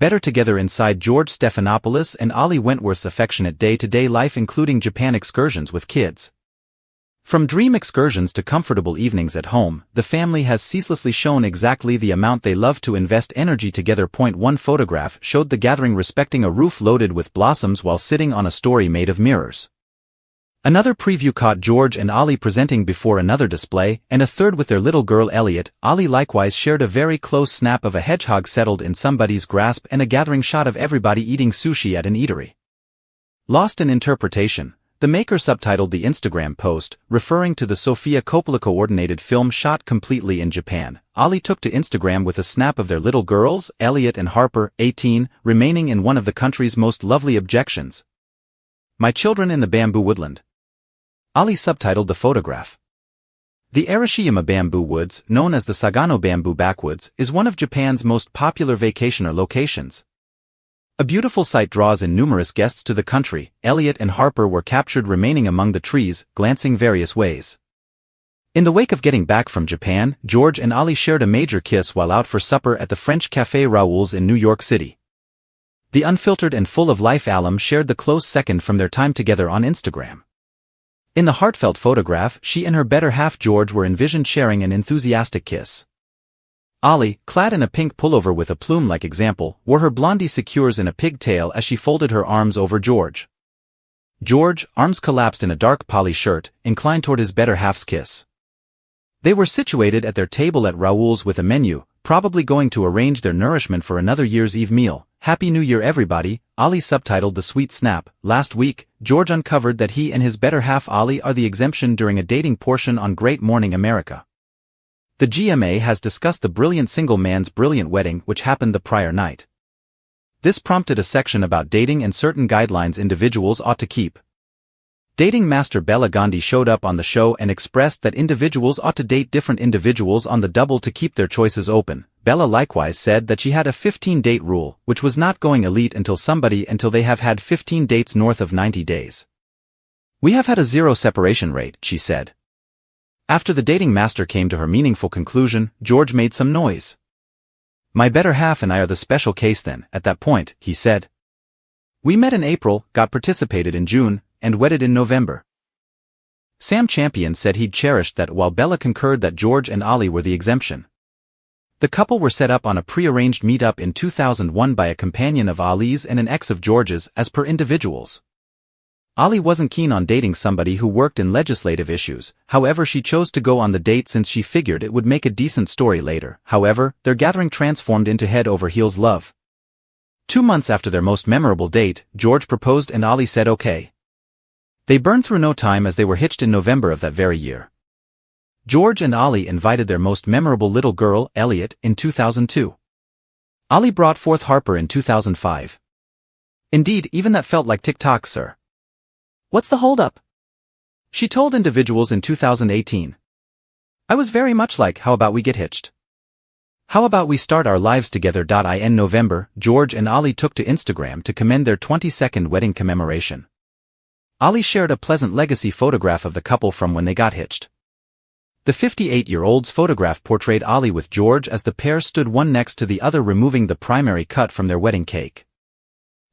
better together inside George Stephanopoulos and Ali Wentworth's affectionate day-to-day life, including Japan excursions with kids. From dream excursions to comfortable evenings at home, the family has ceaselessly shown exactly the amount they love to invest energy together. One photograph showed the gathering respecting a roof loaded with blossoms while sitting on a story made of mirrors. Another preview caught George and Ali presenting before another display, and a third with their little girl Elliot. Ali likewise shared a very close snap of a hedgehog settled in somebody's grasp and a gathering shot of everybody eating sushi at an eatery. Lost in interpretation, the maker subtitled the Instagram post, referring to the Sofia Coppola-coordinated film shot completely in Japan. Ali took to Instagram with a snap of their little girls, Elliot and Harper, 18, remaining in one of the country's most lovely objections. "My children in the bamboo woodland." Ali subtitled the photograph. The Arashiyama bamboo woods, known as the Sagano bamboo backwoods, is one of Japan's most popular vacationer locations. A beautiful sight draws in numerous guests to the country. Elliot and Harper were captured remaining among the trees, glancing various ways. In the wake of getting back from Japan, George and Ali shared a major kiss while out for supper at the French Café Raoul's in New York City. The unfiltered and full of life alum shared the close second from their time together on Instagram. In the heartfelt photograph, she and her better half George were envisioned sharing an enthusiastic kiss. Ali, clad in a pink pullover with a plume-like example, wore her blondie secures in a pigtail as she folded her arms over George. George, arms collapsed in a dark poly shirt, inclined toward his better half's kiss. They were situated at their table at Raoul's with a menu, probably going to arrange their nourishment for another Year's Eve meal. "Happy New Year everybody," Ali subtitled the sweet snap. Last week, George uncovered that he and his better half Ali are the exemption during a dating portion on Great Morning America. The GMA has discussed the brilliant single man's brilliant wedding which happened the prior night. This prompted a section about dating and certain guidelines individuals ought to keep. Dating master Bella Gandhi showed up on the show and expressed that individuals ought to date different individuals on the double to keep their choices open. Bella likewise said that she had a 15-date rule, which was not going elite until they have had 15 dates north of 90 days. "We have had a 0 separation rate," she said. After the dating master came to her meaningful conclusion, George made some noise. "My better half and I are the special case then, at that point," he said. "We met in April, got participated in June, and wedded in November." Sam Champion said he'd cherished that while Bella concurred that George and Ali were the exemption. The couple were set up on a pre-arranged meet-up in 2001 by a companion of Ali's and an ex of George's, as per individuals. Ali wasn't keen on dating somebody who worked in legislative issues, however she chose to go on the date since she figured it would make a decent story later. However, their gathering transformed into head-over-heels love. 2 months after their most memorable date, George proposed and Ali said okay. They burned through no time as they were hitched in November of that very year. George and Ali invited their most memorable little girl, Elliot, in 2002. Ali brought forth Harper in 2005. Indeed, even that felt like TikTok, sir. "What's the holdup?" she told individuals in 2018. "I was very much like, how about we get hitched? How about we start our lives together?" In November, George and Ali took to Instagram to commend their 22nd wedding commemoration. Ali shared a pleasant legacy photograph of the couple from when they got hitched. The 58-year-old's photograph portrayed Ali with George as the pair stood one next to the other removing the primary cut from their wedding cake.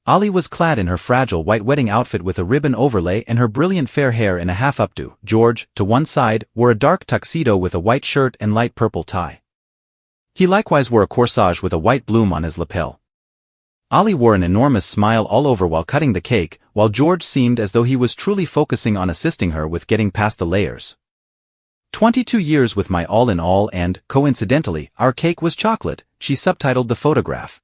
Ali was clad in her fragile white wedding outfit with a ribbon overlay and her brilliant fair hair in a half updo. George, to one side, wore a dark tuxedo with a white shirt and light purple tie. He likewise wore a corsage with a white bloom on his lapel. Ali wore an enormous smile all over while cutting the cake, while George seemed as though he was truly focusing on assisting her with getting past the layers. 22 years with my all in all and, coincidentally, our cake was chocolate, she subtitled the photograph.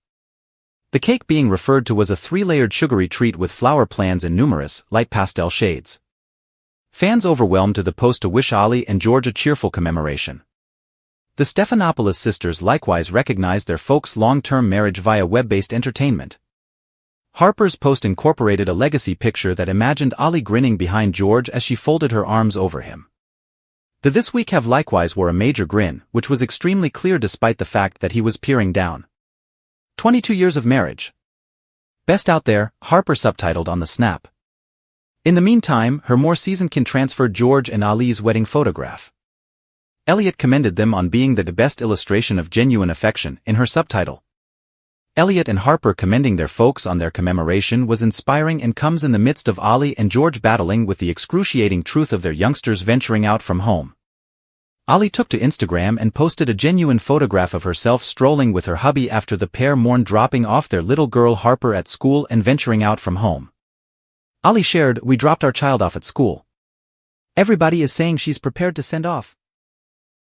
The cake being referred to was a 3-layered sugary treat with flower plans in numerous, light pastel shades. Fans overwhelmed to the post to wish Ali and George a cheerful commemoration. The Stephanopoulos sisters likewise recognized their folks' long-term marriage via web-based entertainment. Harper's post incorporated a legacy picture that imagined Ali grinning behind George as she folded her arms over him. The This Week Have likewise wore a major grin, which was extremely clear despite the fact that he was peering down. 22 years of marriage. Best out there, Harper subtitled on the snap. In the meantime, her more seasoned kin transferred George and Ali's wedding photograph. Elliot commended them on being the best illustration of genuine affection in her subtitle. Elliot and Harper commending their folks on their commemoration was inspiring and comes in the midst of Ollie and George battling with the excruciating truth of their youngsters venturing out from home. Ollie took to Instagram and posted a genuine photograph of herself strolling with her hubby after the pair mourned dropping off their little girl Harper at school and venturing out from home. Ollie shared, "We dropped our child off at school. Everybody is saying she's prepared to send off.